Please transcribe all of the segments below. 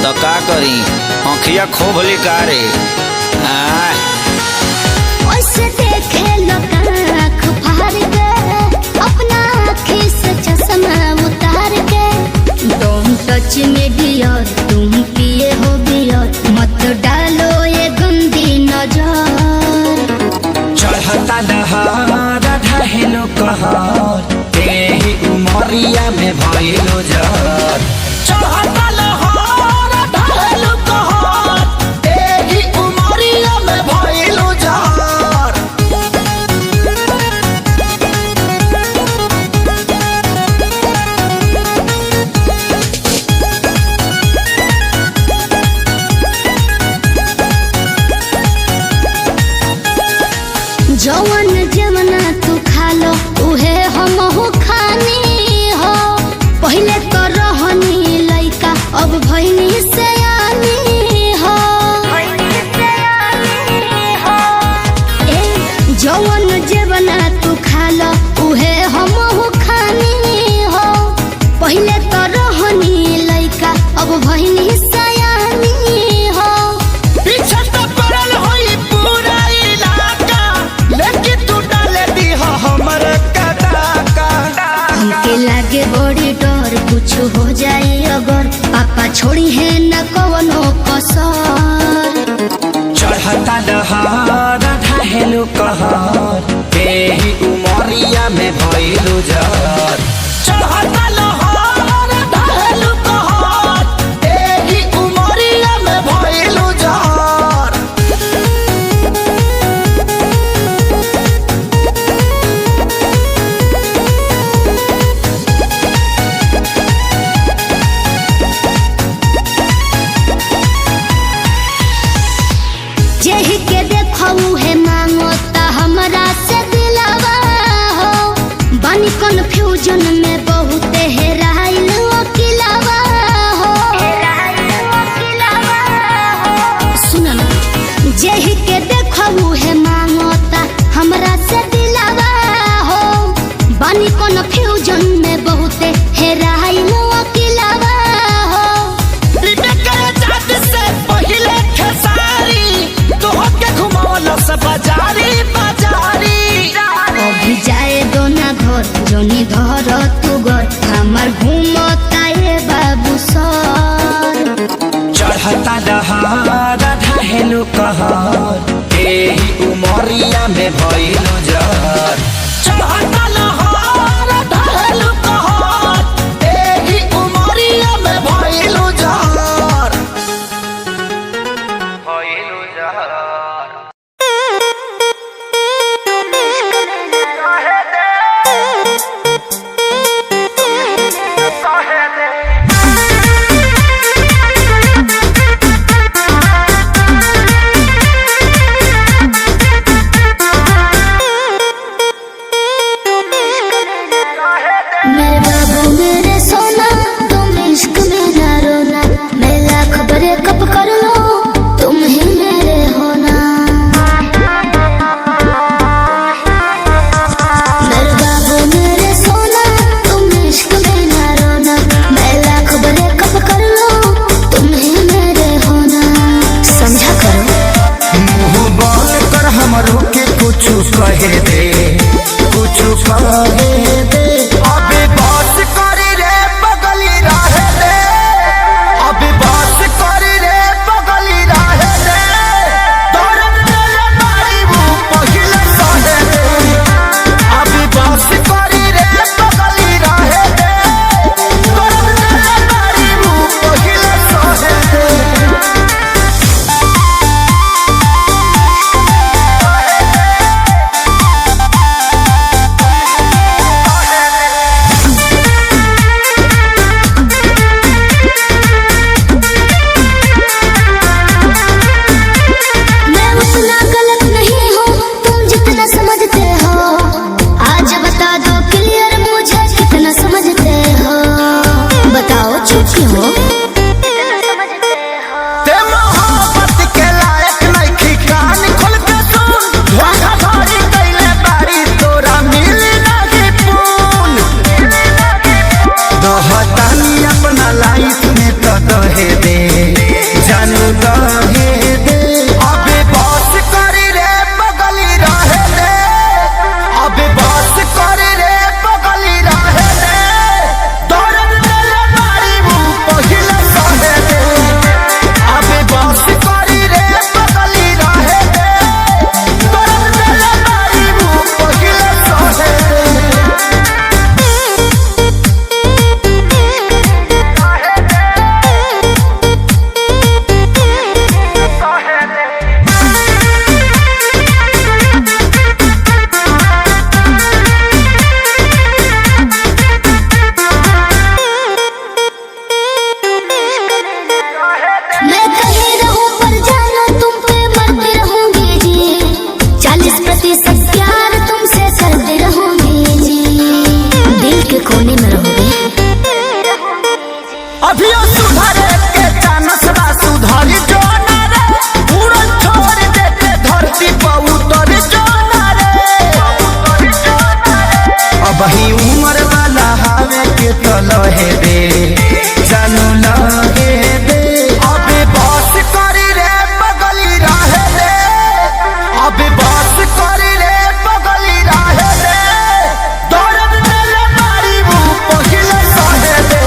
तो का करी आँखिया खूब लिकारे ओसे देखे लोग आँख फाड़ के अपना आँखी से चश्मा उतार के तुम टच में डियर तुम पिए हो बियर मत डालो ये गंदी नजर चढ़ता दहार ढहेलो कहर तेही उमरिया में भइलो जर चढ़ता लहर ढहेलो कहर तेही उमरिया में भइलो जर जवन जवना तू खा लो उहे हम हो खानी हो पहले तो हो जाए अगर पापा छोड़ी है न कवनो कसर। चढ़ता दहार ढहेलु कहर तेही उमरिया में भइलु जर। चढ़ता दहार ढहेलु कहर तेही उमरिया में भइलु जर। जेही के देखऊ है मांगो ता हमरा से दिलावा हो। बानी कन्फ्यूजन में बहुत हेराइल अकेलावा हो। सुन ना, जेही के देखऊ है मांगो ता हमरा से दिलावा हो। बानी कन्फ्यूजन में बहुत हेराइल अकेलावा हो। बाजारी बाजारी अभी जाए दो ना घर जोनी धर तू घर हमार घूमता ये बाबू सर। चढ़ता दहार ढहेलु कहर तेही उमरिया में भइलु जर। चढ़ता दहार ढहेलु कहर तेही उमरिया में भइलु जर। भइलु जर। मेरे बाबू मेरे सोना तुम इश्क में ना रोना। मैं लाख ब्रेकअप कर लो तुम ही मेरे होना। मेरे बाबू मेरे सोना तुम इश्क में ना रोना। मैं लाख ब्रेकअप कर लो तुम ही मेरे होना। समझा करो मुँह बंद कर हमरो के कुछ कहे दे कुछ कहे दे। अबे बस करी रे बगली रहे दे। अबे बस करी रे बगली रहे दे। दर्द देले मारी वो पहिले सहे दे। अबे बस करी रे बगली रहे दे। दर्द देले मारी वो पहिले सहे दे। मैं उतना गलत नहीं हूँ तुम जितना समझते हो। आज बता दो क्लियर मुझे कितना समझते हो। बताओ चुप क्यों हो? ते मोहब्बत के लायक नइखी कान खोल के सुन। धोखाधड़ी कइले बारी तोरा मिली नाही पून। दहतानी अपना लाइफ में तो दहे दे जानू दहे दे। अबे बस करी रे बगली रहे दे। अबे बस करी रे बगली रहे दे। दर्द देले मारी वो पहिले सहे दे। अबे बस करी रे बगली रहे दे। दर्द देले मारी वो पहिले सहे दे। मैं कहीं रहूं पर जानो तुम पे मरती रहूंगी जी। 40% प्यार तुमसे करती रहूंगी जी। दिल के कोने में रहोगे। अभियो सुधरे के चानस बा सुधरी जो ना रे। उड़न छोड़ दे के धरती पर उतर जो ना रे। अब ही उम्र वाला हावे के तो लहे दे जानू लहे दे। अबे बस करी रे बगली रहे दे। अबे बस करी रे बगली रहे दे। दर्द देले मारी वो पहिले सहे दे।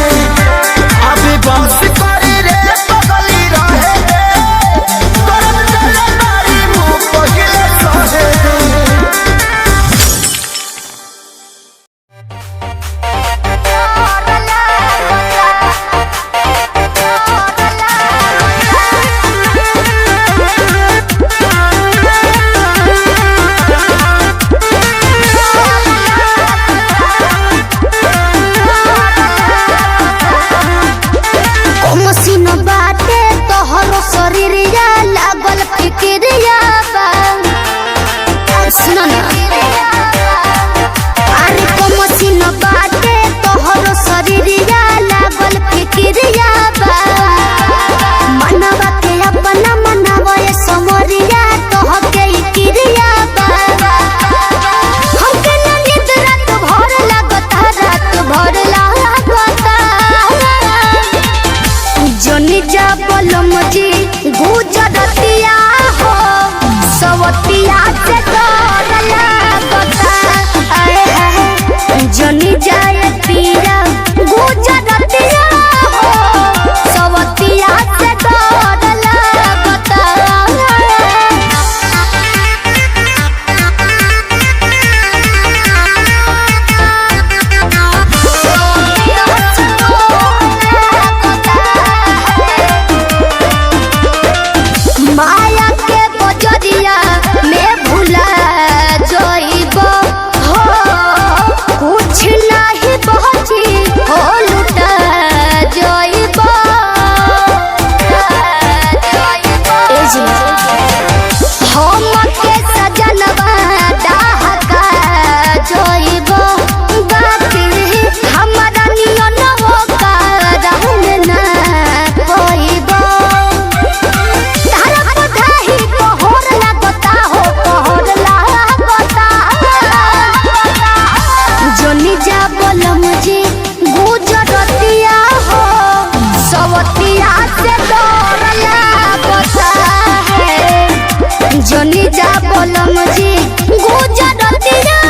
बोलम जी गुजरतिया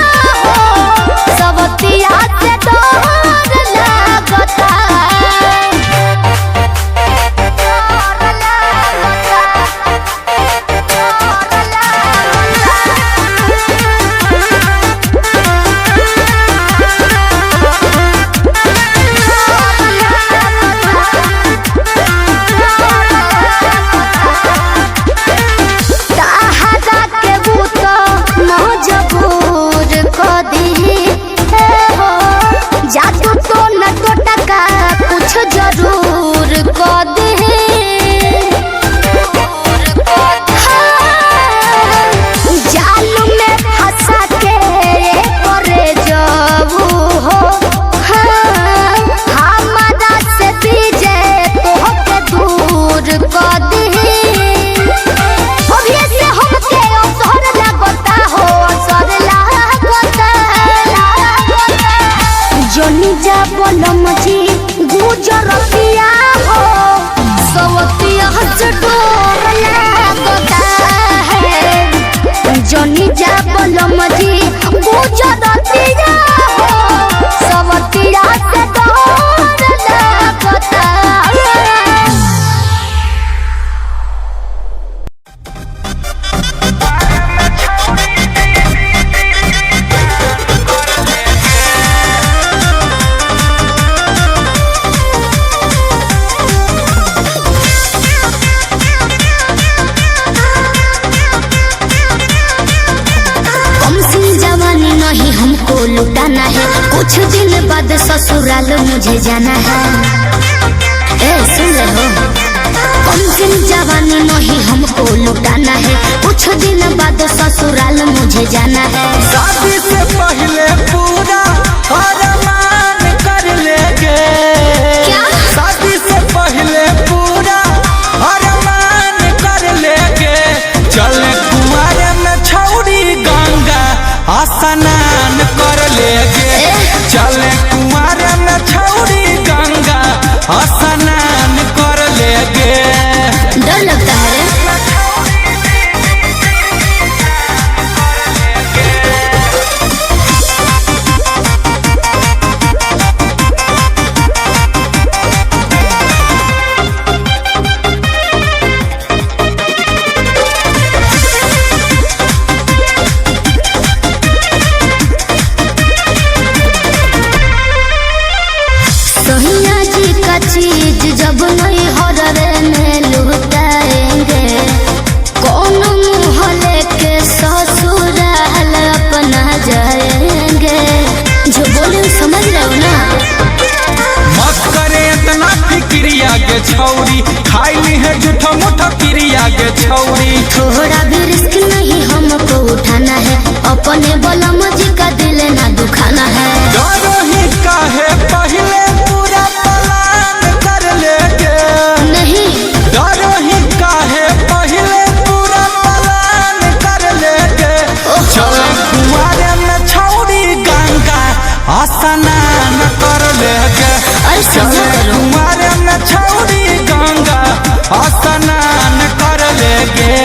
हो सबतिया से डर लागता जादू तो न तो टका कुछ जरूर को दे जाल में फंसा के करे जाबू हो हमारा से बीजे तो के दूर को दे अभी से हमके असर लगता हो असर लगता जोनी जा बोलम जी गुजरतिया हो सवतिया से डर लागता है जोनी जा बोलम जी गुजरतिया हो सवतिया से डर लागता हमको लुटाना है कुछ दिन बाद ससुराल मुझे जाना है ए सुन ले हो कम दिन जवानी नहीं हमको लुटाना है कुछ दिन बाद ससुराल मुझे जाना है शादी से पहले पूरा अरमान कर लेंगे क्या शादी से पहले पूरा अरमान कर लेंगे चले कुआरे में छौड़ी गंगा स्नान कर लेंगे चले कुआरे में छौड़ी गंगा स्नान कर लेंगे डर लगता है सोहिया जी का चीज जब नहीं हररे में लुटाएंगे कौन मुँह लेके ससुराल अपना जाएंगे जो बोले समझ रहे हो ना मत करे इतना फिक्रिया के छौरी खाई है झूठा मूठा क्रिया के छौरी थोड़ा भी रिस्क नहीं हमको उठाना है अपने बलम जी का दिल ना दुखाना है डरो ही काहे पहले पूरा प्लान कर लेंगे नहीं डरो ही काहे पहले पूरा प्लान कर लेंगे चले कुआरे में छौड़ी गंगा स्नान कर लेंगे चले कुआरे में छौड़ी गंगा स्नान कर लेंगे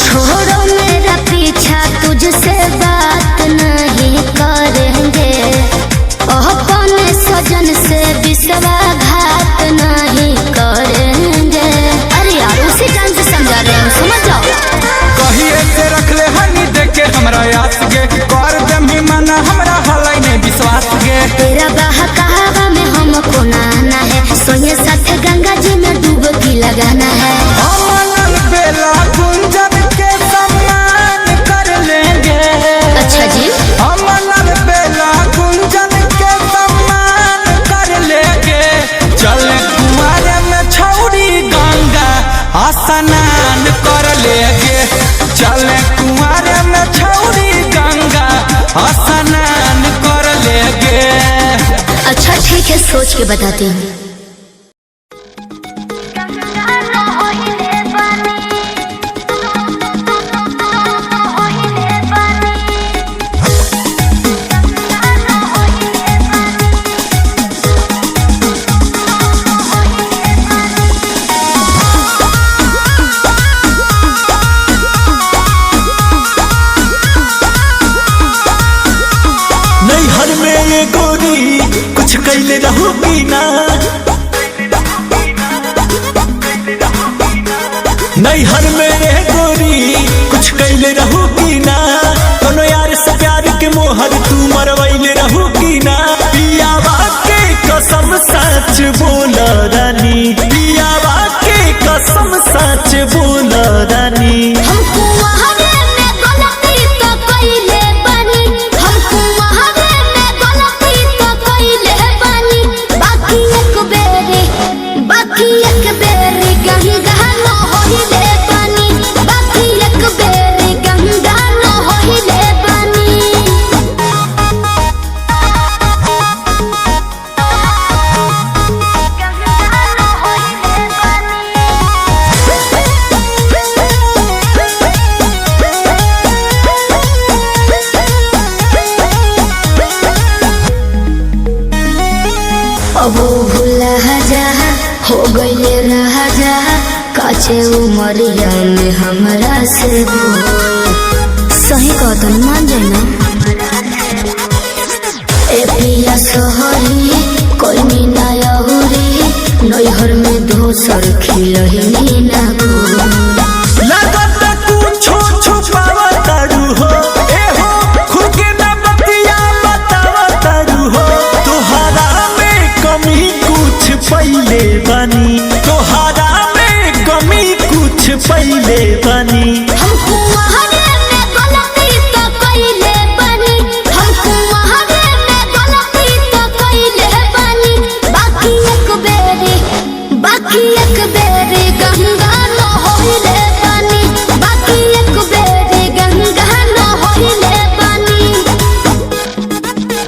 छोड़ो मेरा पीछा तुझसे बात नहीं करेंगे अपने सजन से विश्वासघात नहीं करेंगे अरे यार उसी टाइम से समझा रहे हो समझ जाओ कहिए से रख ले हनी देखे हमरा याद गे कर दम ही मना हमरा हलाई ने विश्वास गे तेरा बहकावा में हमको नहाना है सोने साथ गंगा जी में डुबकी लगाना है अमन बेला गुंजन के सम्मान कर लेंगे अच्छा जी अमन बेला गुंजन के सम्मान कर लेंगे चले कुआरे में छौड़ी गंगा स्नान कर लेंगे चले कुआरे में छौड़ी गंगा स्नान कर लेंगे अच्छा ठीक है सोच के बताती हूँ कैले रहू की ना नैहर में रे गोरी कुछ कैले रहू की ना कोनो यार से प्यार के मोहर तू मरवैले रहू की ना पियावा के कसम सच बोल रानी पियावा के कसम सच बोल रानी हमको वहारे में गलती तो कइले बानी हमको वहारे में गलती तो कइले बानी बाकी एक बेरे गंगा न होइले बानी बाकी एक बेरे गंगा न होइले बानी अब भूला जा हो गईले रहा जा काचे उमरिया में हमरा से सही कहतन मान जाए ना ए पिया सोहरी कोई मीना यहुरी नैहर में दोसर खिलही ना लगत कुछो छुपावा तारू हो ए हो खुद के ना बतिया बतावा तारू हो तोहरा में कमी कुछ पहिले बनी तोहरा में कमी कुछ पहिले बनी हमको वहारे में गलती तो कइले बानी हमको वहारे में गलती तो कइले बानी बाकी एक बेरे गंगा न होइले बानी बाकी एक बेरे गंगा न होइले बानी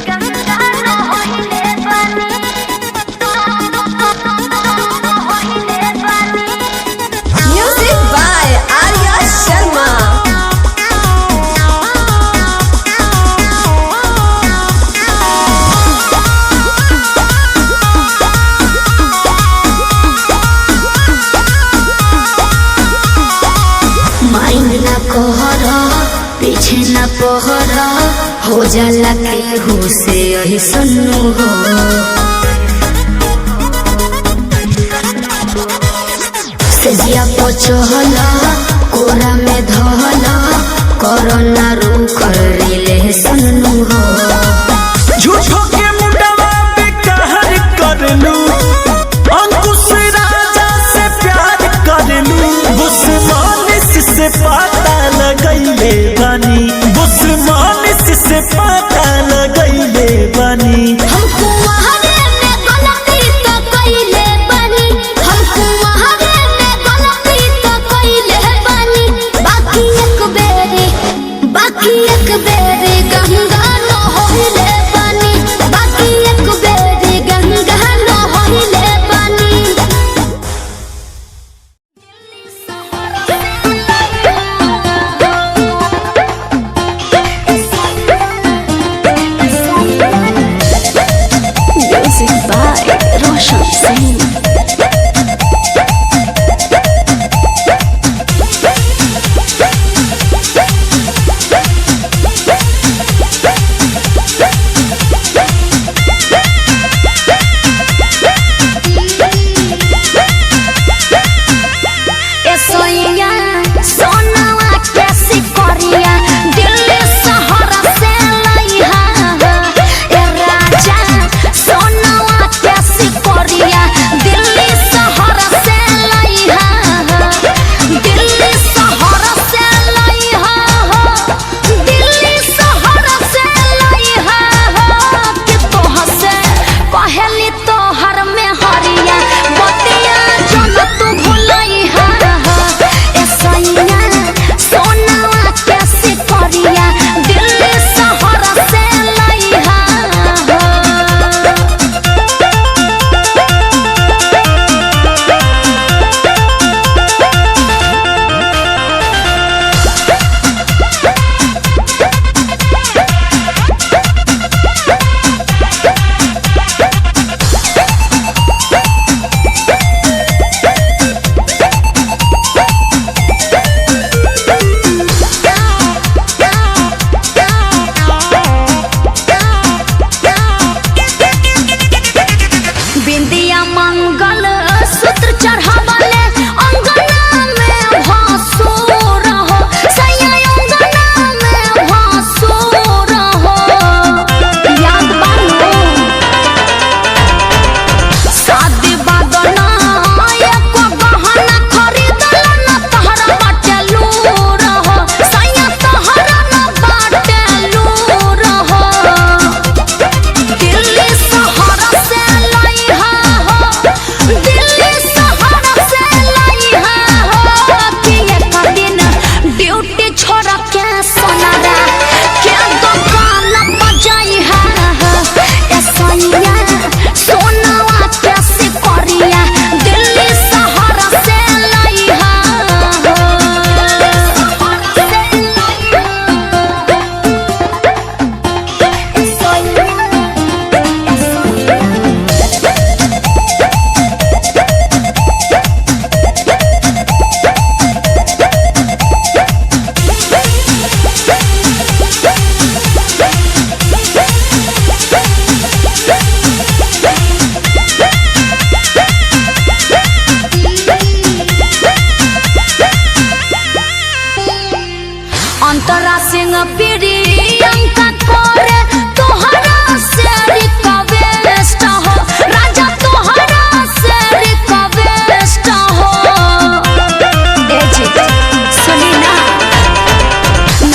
गंगा न होइले बानी होइले बानी Music by Arya Sharma. Mind ना कहर पीछे ना पहर हो जाला के हो से यही सुनू हो सेजिया पचहल कोरा में धहल कोरोना रूख रिले सुनू हो झूठो के मुंडवा पे कहर करलू अंकुश राजा से प्यार करलू बुस्मानिस से पता लगैले बनी बुस्मानिस से पता लगैले बनी हमको वहारे में गलती तो कइले बानी हमको वहारे में गलती तो कइले बानी बाकी एक बेरे गंगा न होइले बानी बाकी एक बेरे गंगा न होइले बानी Music by Roshan Singh. ए सोइया सोनावा कैसी करिया दिल्ली शहर से लइहा ए राजा सोनावा कैसी करिया अंतरा सिंह प्रियंका करे तोहरा से रिक्वेस्ट हो राजा तोहरा से रिक्वेस्ट हो ए जी सुनी ना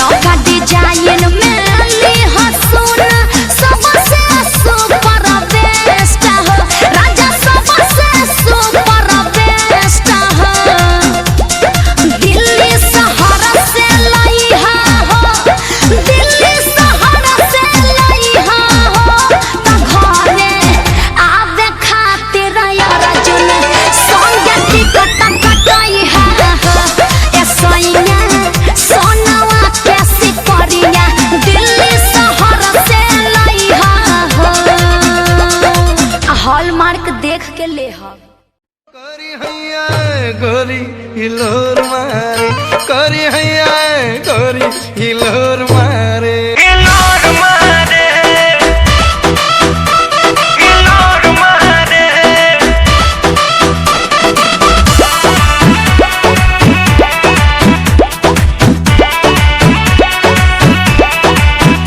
नौका डिजाइन में ली हसून सबसे सुपर बेस्ट हो राजा सबसे सुपर बेस्ट हो दिल्ली शहर से लइहा हो दिल्ली शहर से लइहा हो त घरे आवे खातिर अर्जुन संगे टिकट कटइहा हो ए सैया सोनवा कैसे करिया दिल्ली शहर से लइहा हो हॉलमार्क देख के ले हो करी हैया गोरी हिलोर मारे करी हैया गोरी हिलोर मारे हिलोर मारे हिलोर मारे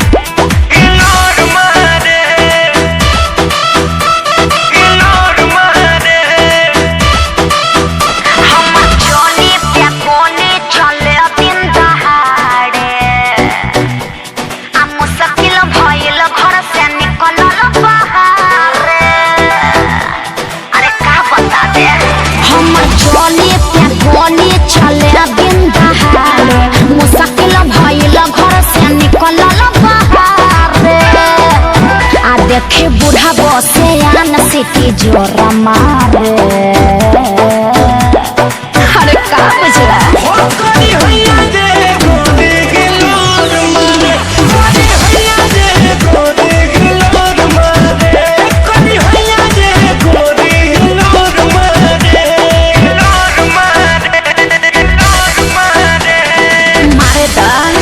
हिलोर मारे हिलोर मारे हम चोली पे कोनी चले दिन दहाड़े आ मुश्किल भइल घर से निकलल बाहरे अरे का बता दे हम चोली पे कोनी चले दिन दहाड़े मुश्किल भइल घर से निकलल बाहरे आ देखे बूढ़ा बसे आन सिटी जोर मारे अरे का बुझला करी हैया जे गोरी हिलोर मारे करी हैया जे गोरी हिलोर मारे करी हैया जे गोरी हिलोर मारे हिलोर मारे हिलोर मारे मारे दान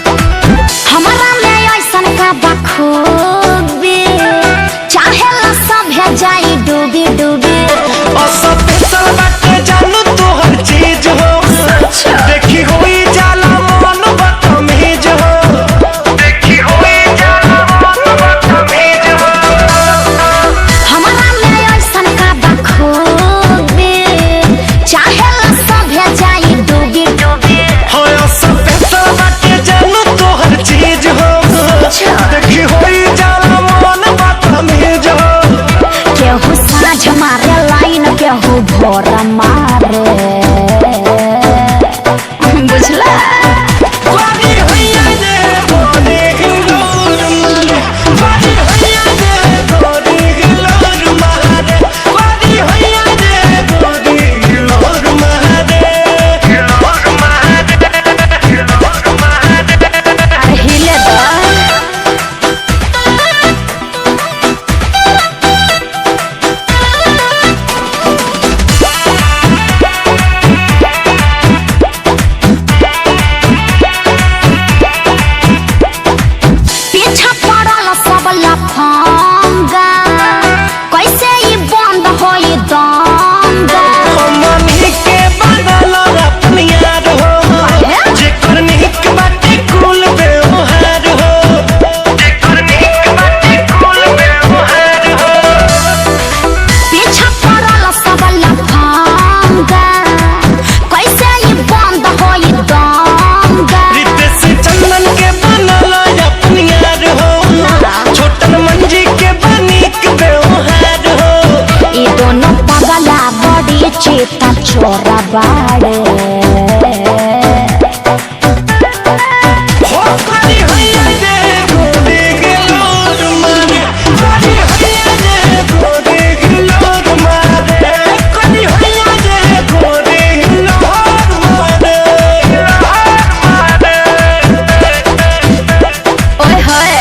हमारा में ऐसन का बखूबी चाहेला सब जाई डूबी डूबी स्पेशल बाटे जानू तोहर चीज हो देखी होई जाला मन बदतमीज हो देखी होई जाला मन बदतमीज हो हमारा में ऐसन का बखूबी चाहेला सब जाई डूबी डूबी हो स्पेशल बाटे जानू तोहर चीज हो देखी होई जाला मन बदतमीज हो केहू साँझ मारे लाइन केहू भोर मारे बुझला करी हैया जे गोरी हिलोर मारे करी हैया जे गोरी हिलोर मारे करी हैया जे गोरी हिलोर मारे हिलोर मारे हिलोर मारे अरे हिले दा पीछा पड़ल सब लफंगा कैसे ई बंद होई दंगा मनी के बदल अपनी याद हो जेकर निक बाटे कुल व्यवहार हो जेकर निक बाटे कुल व्यवहार हो पीछा पड़ल सब लफंगा कैसे ई बंद होई दंगा रितेश चंदन के बनल अपनी याद हो छोटन मंजी के बनिक व्यवहार हो ई दोनों पगला बड़ी चेता छोरा बाड़े हो करी हैया जे गोरी हिलोर मारे करी हैया जे गोरी हिलोर मारे करी हैया जे गोरी हिलोर मारे हिलोर मारे ओए होए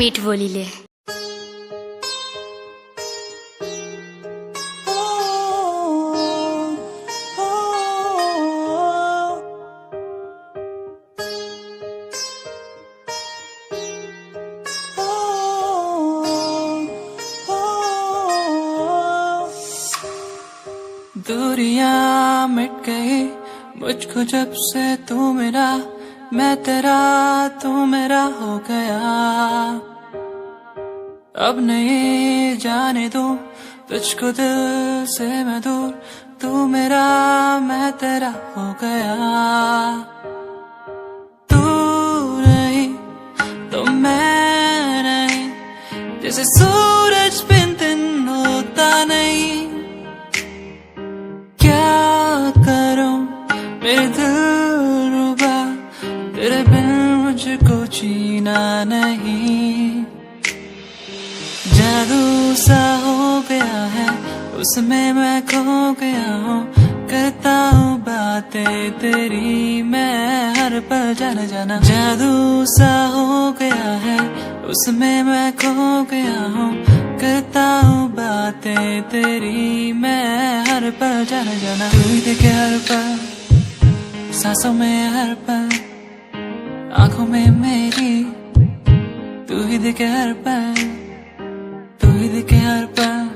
मीठ बोली ले। दूरियां मिट गई मुझको जब से तू मेरा, मैं तेरा तू मेरा हो गया। अब नहीं जाने दूं तुझको दिल से मैं दूर, तू मेरा मैं तेरा हो गया। तू नहीं तो मैं नहीं, जैसे सूरज बिन दिन होता नहीं। मेरे दिल रुबा तेरे बिन मुझको जीना नहीं। जादू सा हो गया है उसमें मैं खो गया हूँ, करता हूँ बातें तेरी मैं हर पल जाना जाना। जादू सा हो गया है उसमें मैं खो गया हूँ, करता हूँ बातें तेरी मैं हर पल जाना जाना। तू ही देखे हर पल सांसों में हर पल, आंखों में मेरी तू ही दिखे हर पल, तू ही दिखे हर पल।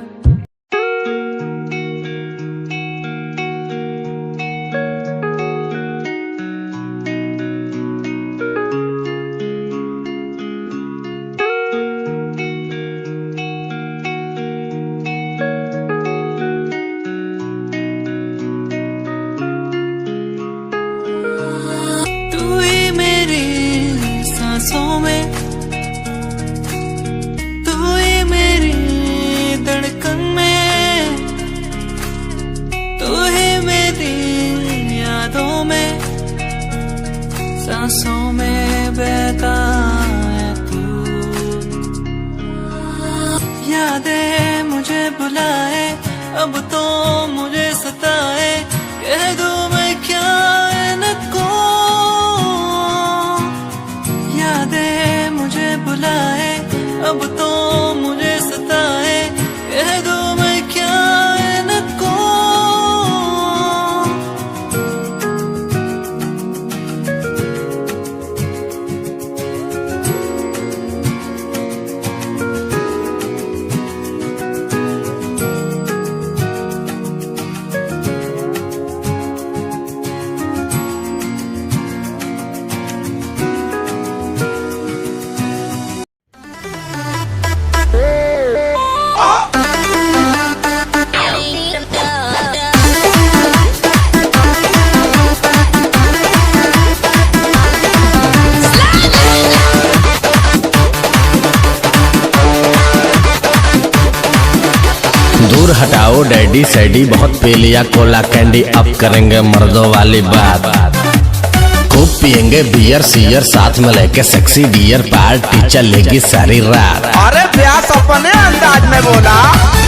सांसों में तू ही मेरी धड़कन में, तू ही मेरी यादों में, सांसों में बहता है तू। यादें मुझे बुलाए अब तो मुझे सताए, कह दूं मैं क्या इनको। यादें मुझे बुलाए अब तो मुझे सताए, कह दूं मैं क्या इनको। दूर हटाओ डैडी सैडी, बहुत पी लिया कोला कैंडी, अब करेंगे मर्दों वाली बात। खूब पियेंगे बियर सियर, साथ में लेके सेक्सी डियर, पार्टी चलेगी सारी रात। अरे प्यास अपने अंदाज में बोला।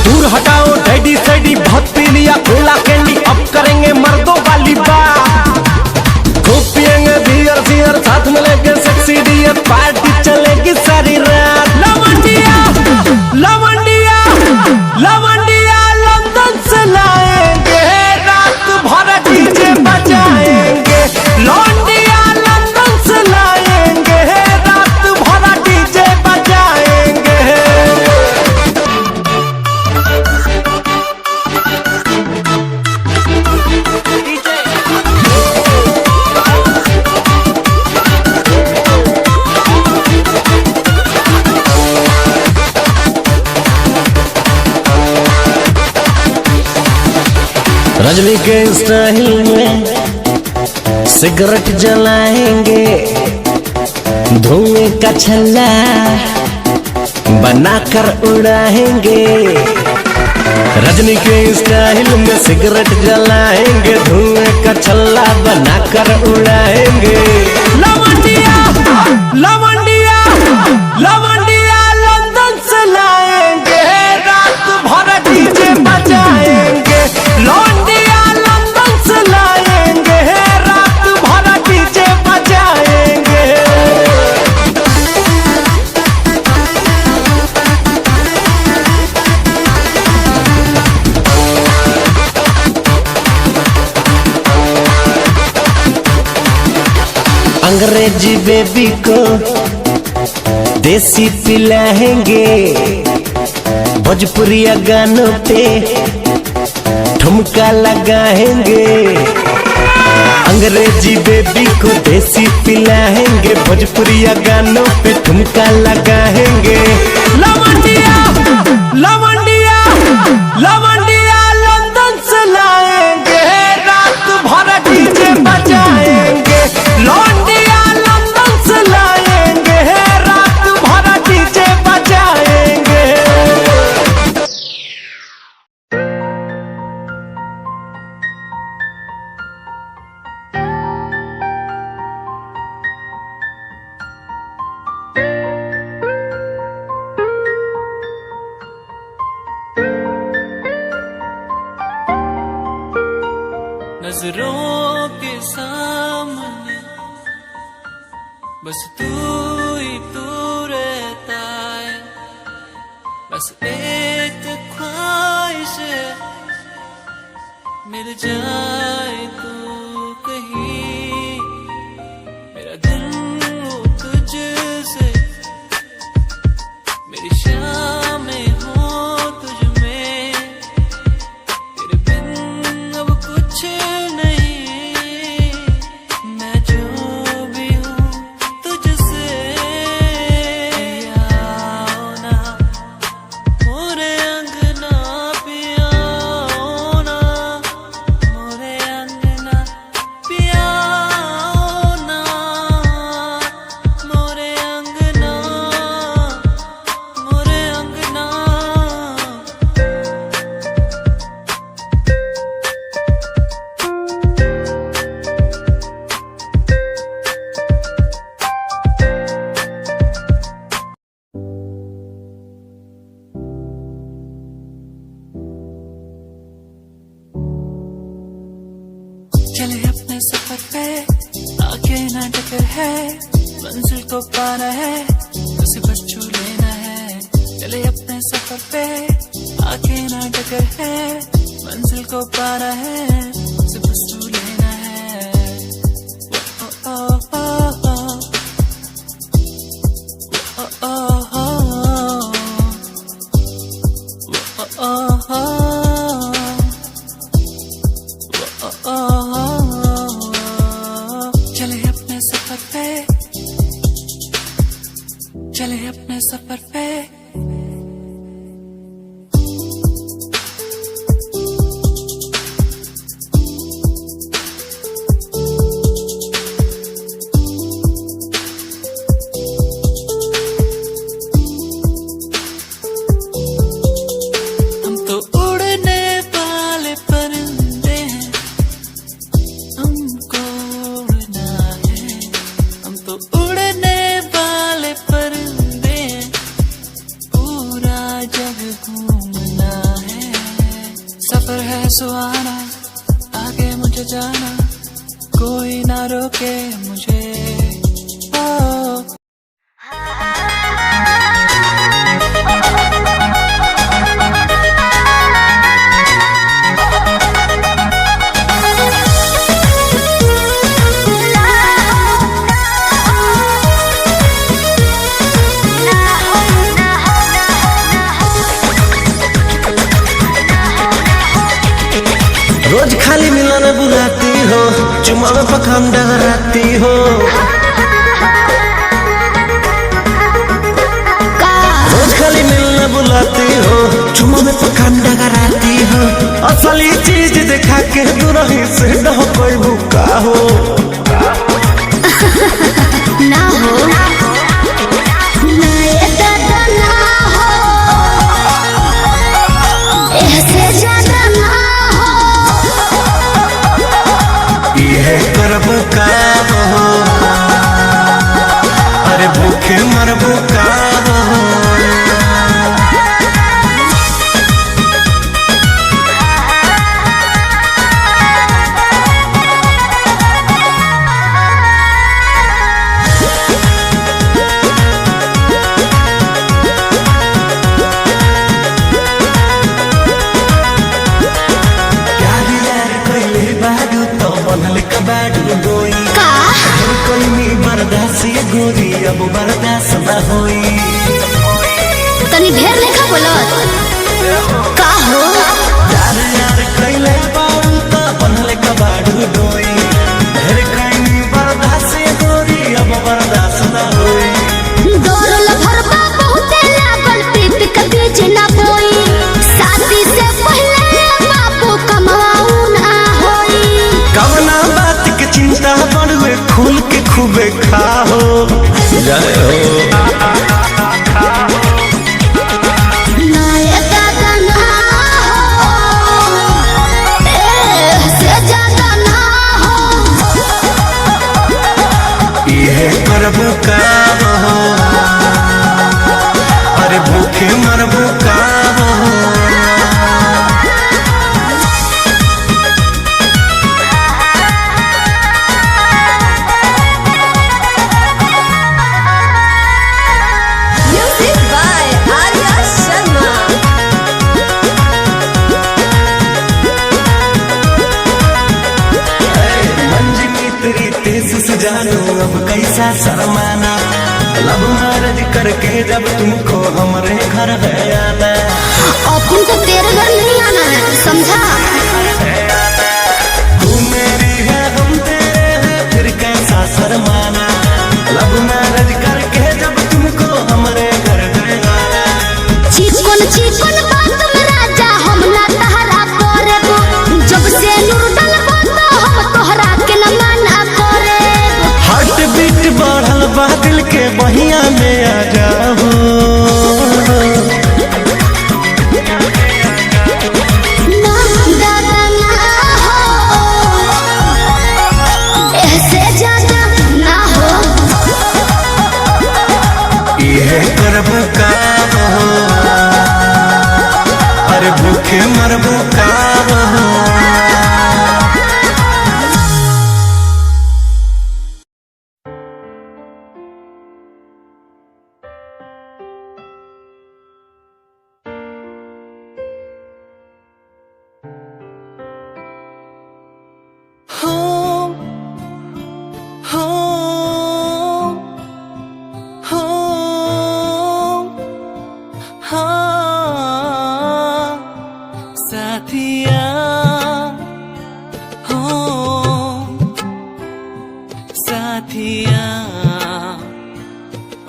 दूर हटाओ डैडी सैडी, बहुत पी लिया कोला कैंडी, अब करेंगे मर्दों वाली बात। खूब पियेंगे बियर सियर, साथ में लेके सेक्सी डियर, पार्टी चलेगी सारी रात। लवंडिया लवंडिया लवंडिया लंदन से लाएंगे, रात भर डीजे बजाएंगे। लौंडिया लंदन से लाएंगे, रात भर डीजे बजाएंगे। रजनी के स्टाइल में सिगरेट जलाएंगे, धुएं का छल्ला बनाकर उड़ाएंगे। रजनी के स्टाइल में सिगरेट जलाएंगे, धुएं का छल्ला बनाकर उड़ाएंगे। लवंडिया लवंडिया लवंडिया लंदन से लाएंगे, रात भर डीजे बजाएंगे। लौंडिया लंदन से लाएंगे, रात भर डीजे बजाएंगे। अंग्रेजी बेबी को देसी पिलाएंगे, भोजपुरिया गानों पे ठुमका लगाएंगे। अंग्रेजी बेबी को देसी पिलाएंगे, भोजपुरिया गानों पे ठुमका लगाएंगे। लवंडिया लवंडिया लवंडिया लंदन से लाएंगे, रात भर डीजे बजाएंगे। लवंडिया लंदन से लाएंगे, रात भर डीजे बजाएंगे। नजरों के सामने बस तू ही तू रहता है, बस एक ख्वाहिश है मिल जाए तू कहीं। मेरा दिल हो तुझसे, मेरी शामें हो तुझ में, तेरे बिन अब कुछ नहीं। मैं जो भी हूँ तुझसे, आओ ना मोरे अंगना, पियाओ ना मोरे अंगना, पियाओ ना मोरे अंगना, मोरे अंगना। चले अपने सफर पे, आगे ना टकर है, मंजिल को पाना है, उसे बस छू लेना है। चले अपने सफर पे, आगे ना टकर है, मंजिल को पाना है, उसे बस छू लेना है। ओ ओ ओ ओ ओ ओ ओ ओ चले अपने सफर पे, चले अपने सफर पे। हम तो उड़ने वाले परिंदे हैं, हमको उड़ना है। हम तो उड़ने वाले परिंदे हैं, पूरा जग घूमना है। सफर है सुहाना, आगे मुझे जाना, कोई ना रोके मुझे। ओ रोज खाली मिलने बुलाती हो, चुमा में पखान डगराती हो। रोज खाली मिलने बुलाती हो, चुमा में पखान डगराती हो। असली चीज दिखा के दुरही से न हो कोई भूखा हो। ना हो ना ये दादा ना हो, ऐसे ज्यादा ना हो। ये करब का हो, अरे भूखे मरबू का हो। बाडू तो बनल कबाडू गोई का कोई मी होई। तनी ढेर लेखा बोलत का हो यार यार कैले बाऊ त बनले कबाड़ू डोई। ढेर कैनी बर्दाश्त गोरी अब बर्दाश्त ना होई। दौड़ल भरबा बहुते लागल प्रीत के बीच ना बोई। शादी से पहले बापू कमाऊ ना होई। कवना बात के चिंता बड़ुए खुल के खूबे खाओ। जय हो नाये दादा ना हो, से ज्यादा ना हो। ये करबू काम हो, अरे भूखे मरबू काम हो। Music by Arya Sharma. मंजिली तेरी तेज से जानो अब कैसा शर्माना। लब मैरिज करके जब तुमको हमारे घर है आना। अपन को तेरे घर नहीं आना है, समझा? तू मेरी है हम तेरे हैं फिर कैसा शर्माना। लब मैरिज करके जब तुमको हमारे घर है आना। चिकन चिकन बात में राजा हम ना तहरा करेबो। जब से नूर डलबो तो हम तोहरा के न मना करेबो। हार्ट बीट बढ़ल बा दिल के बहिया में आ जाओ। ना दादा ना हो, ऐसे ज्यादा ना हो। ये करबू काम हो, अरे भूखे मरबू काम हो। साथिया हो साथिया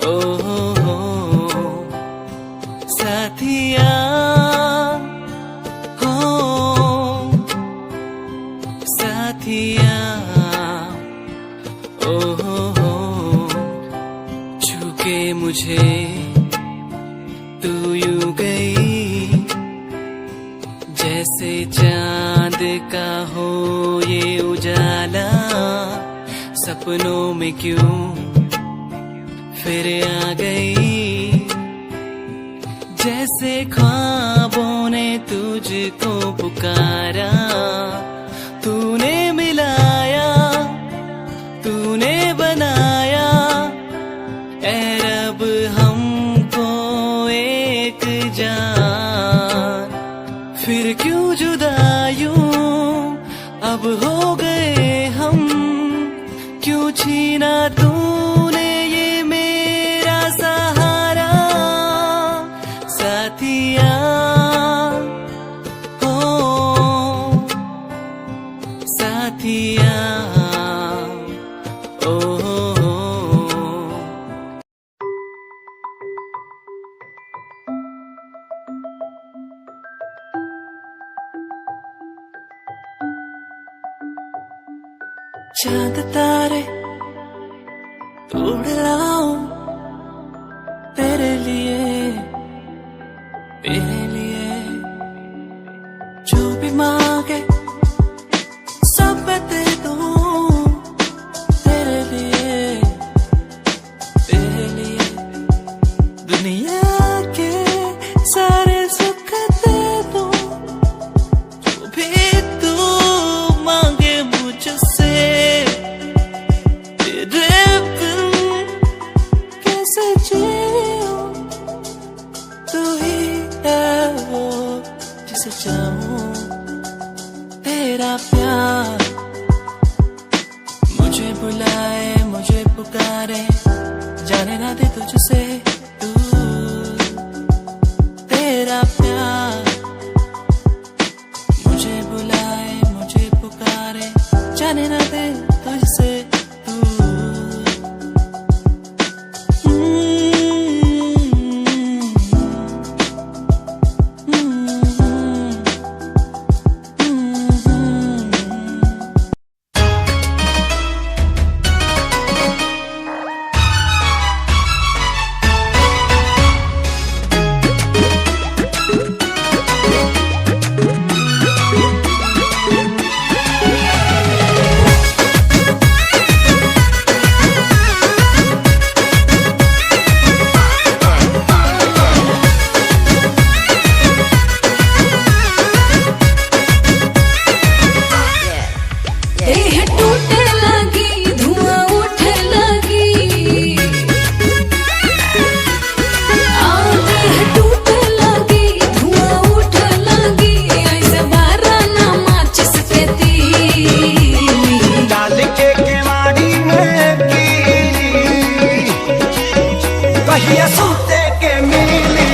ओ हो साथिया हो साथिया ओ हो छूके मुझे तू यूं गई जैसे चांद का हो ये उजाला। सपनों में क्यों फिर आ गई जैसे ख्वाबों ने तुझको पुकारा। तूने मिलाया तूने बनाया ऐ रब हमको एक जान। फिर क्यों जुदा यूं अब हो गए हम। क्यों छीना तूने ये मेरा सहारा। साथिया हो साथिया ओ हो। चांद तारे उड़ लाऊं तेरे लिए जो भी मांगे सब मैं दे दूं तेरे लिए दुनिया के सारे सुख दे दूं जो भी तू मांगे मुझसे। तेरे बिन कैसे जीऊं तू ही है वो जिसे चाहूं। तेरा प्यार मुझे बुलाए मुझे पुकारे जाने ना दे तुझसे। कहिया सूते के मिली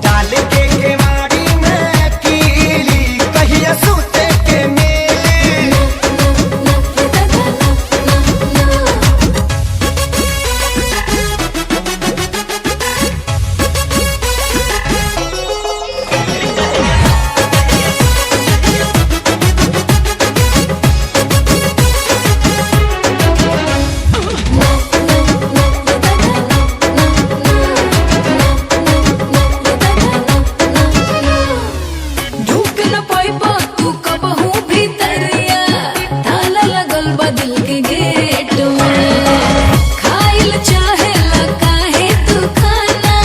डाल के केवाड़ी में कीली कहिया सूते के मिली ढूक न पाइबा तू कबहू भीतरिया ताला लगल बा दिल के गेट में खाइल चाहे ला काहे तू खाना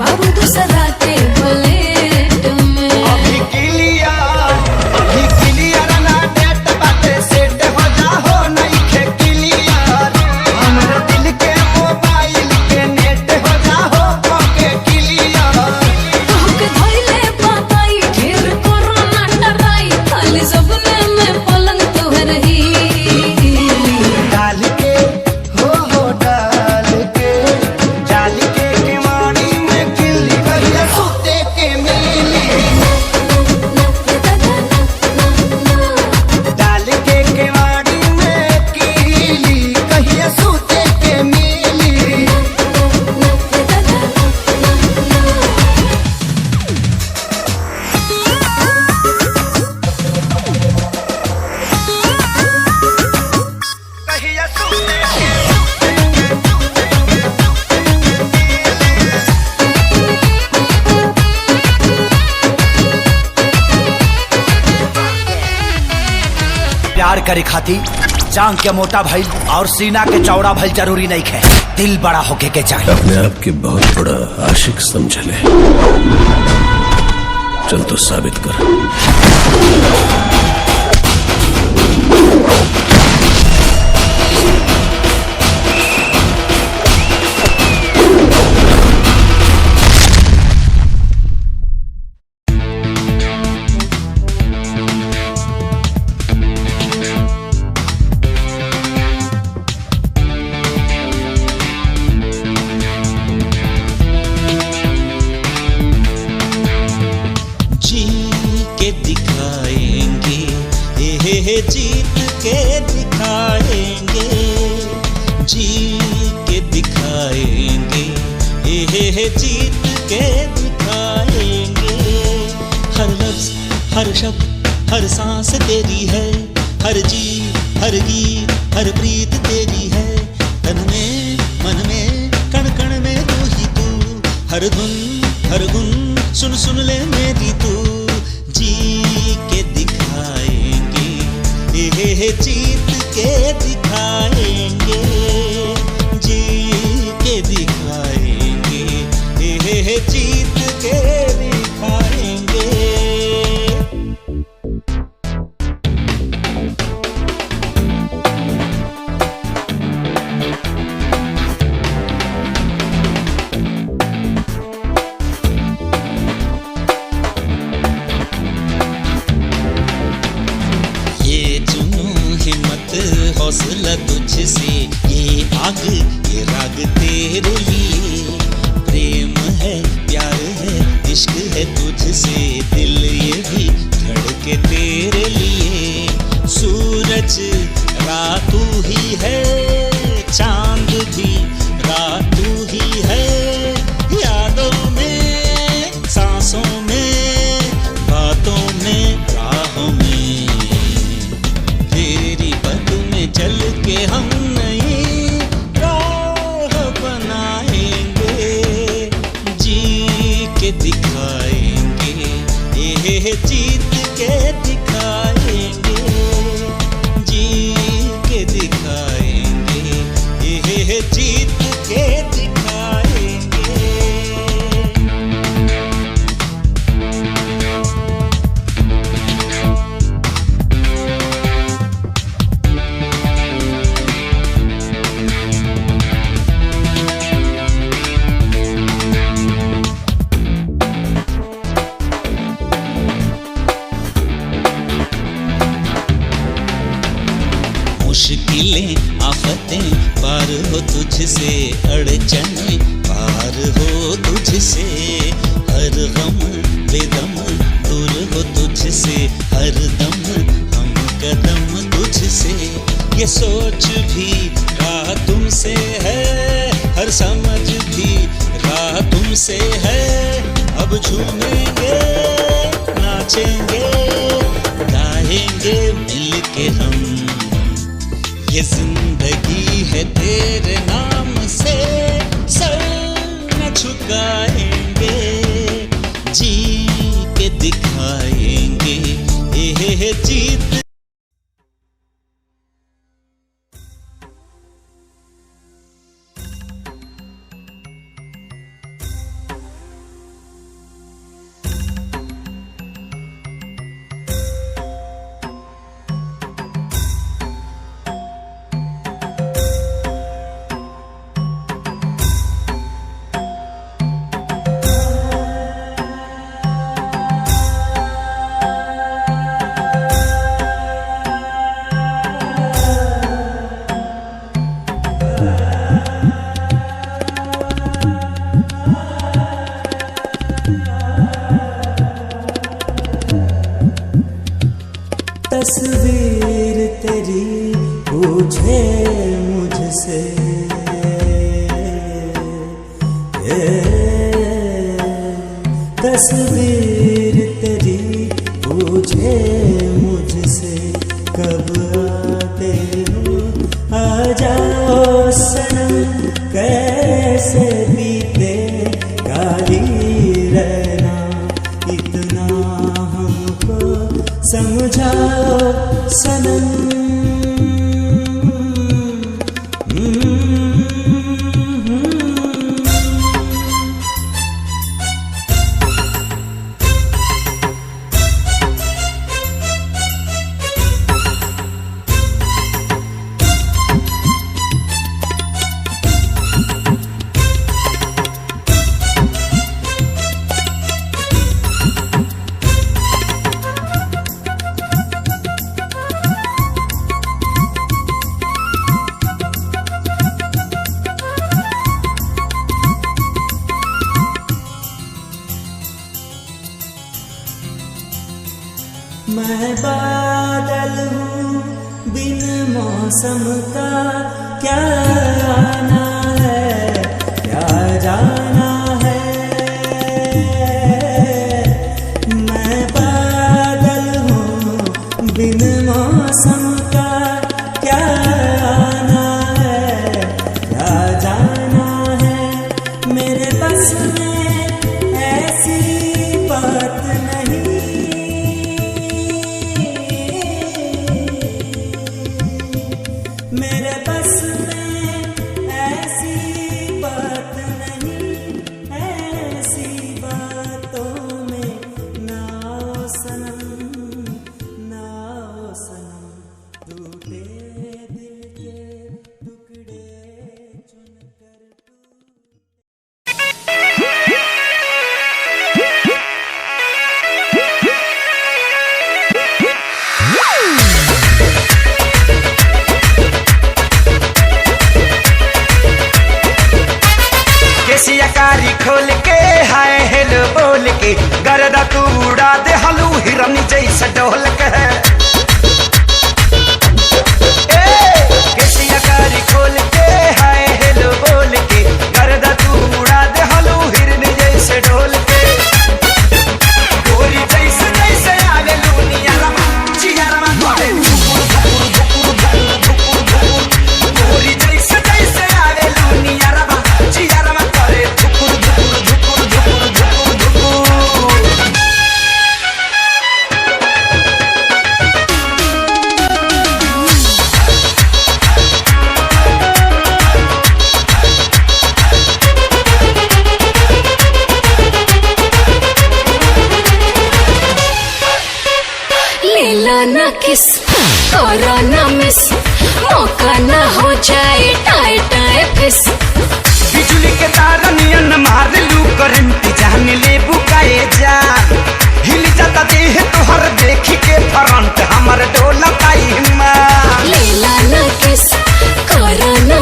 बाबू दूसरा के प्लेट में अभी क्लियर ना डेट बाटे सेट हो जाहो नहीं खे क्लियर हमरे दिल के मोबाइल के नेट हो जाहो के क्लियर तोहके धइले पाताई ढेर कोरोना डराई खाली सपने में पलंग तोहर ही डाल के हो डाल के जाल के केवाड़ी में किल्ली कहिया सूते के मिली डाल के केवाड़ी में किल्ली कहिया सूते के मिली कहिया सूते के प्यार करे खाती जांग के मोटा भइल और सीना के चौड़ा भइल जरूरी नहीं है दिल बड़ा होके के चाहिए अपने आप के बहुत बड़ा आशिक समझ ले चल तो साबित कर जी के दिखाएंगे जीत के दिखाएंगे जी के दिखाएंगे जीत के दिखाएंगे हर लफ्ज हर शब्द हर सांस तेरी है हर जी हर गीत हर प्रीत तेरी है तन में मन में कण कण में तू ही तू हर धुन हर गुन सुन सुन ले मेरी तू जी के दिखाएंगे जीत के दिखाएंगे जी के दिखाएंगे जीत के दिखाएंगे पार हो तुझसे, अड़चने पार हो तुझसे, हर गम बेदम दूर हो तुझसे, हर दम हम कदम तुझसे। ये सोच भी राह तुमसे है, हर समझ भी राह तुमसे है। अब झूमेंगे नाचेंगे गाएंगे मिलके हम, ये जिंदगी है तेरे नाम से, सर न झुकाएंगे, जी के दिखाएंगे ये जीत। तस्वीर तेरी पूछे मुझसे, तस्वीर तेरी पूछे मुझसे, कब आते हो आ जाओ सनम, कैसे बीते गाली रहना, इतना हमको समझाओ सनम। मैं बादल हूँ बिन मौसम का, क्या आना है क्या जाना है। मैं बादल हूँ बिन मौसम का, क्या आना है क्या जाना है। मेरे बस में ऐसी बात नहीं, मेरे बस में ऐसी बात नहीं, ऐसी बातों में ना आओ सनम, ना आओ सनम, टूटे दिल के टुकड़े चुनकर कारी खोल के हाय हेलो बोल के, गर्दा तू उड़ा दे हलू हिरन जैसा डोल के। केसिया कारी खोल के हाय हेलो बोल के, गर्दा तू उड़ा दे हलू हिरन जैसे डोल के। गोरी जैसे जैसे आवे लूनिया रमा चिया रमा तोड़े धुकुर धुकुर धुकुर धुकुर धुकुर। गोरी जैसे जैसे आवे लूनिया रमा चिया रमा तोड़े धुकुर धुकुर धुकुर धुकुर धुकुर धुकुर। लेला ना किस करो ना मिस, मौका ना हो जाए टाए टाए फिस। बिजली के तार नियन मार लू करंट जान ले बुकाए जान, हिल जाता देह तोहर देखी के फ्रंट हमर डोला ताई मां। लेला ना किस करो ना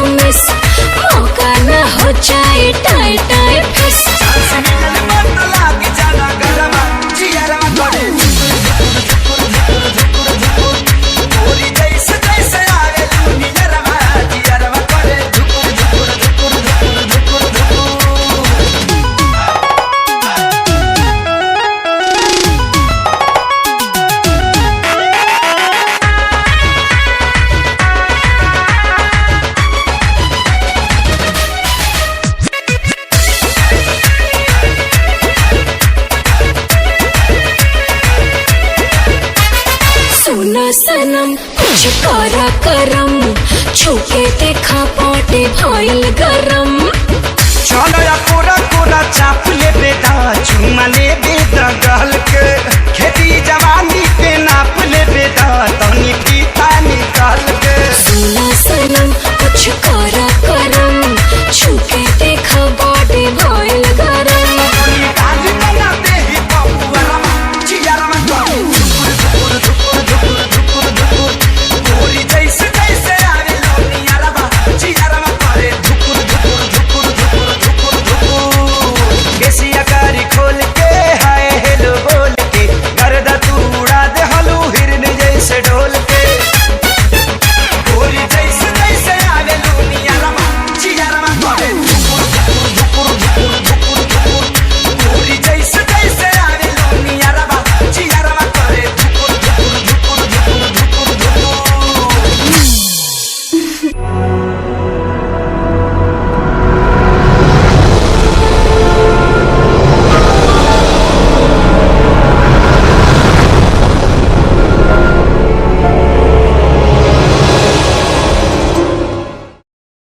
कुछ करा करम छूके देखा पाटे भइल गरम चलो या कोरा कोरा चाप ले बेटा चुमा ले बेटा गल के खेती जवानी के नाप ले बेटा तनी पीता निकाल के सुना सनम कुछ करा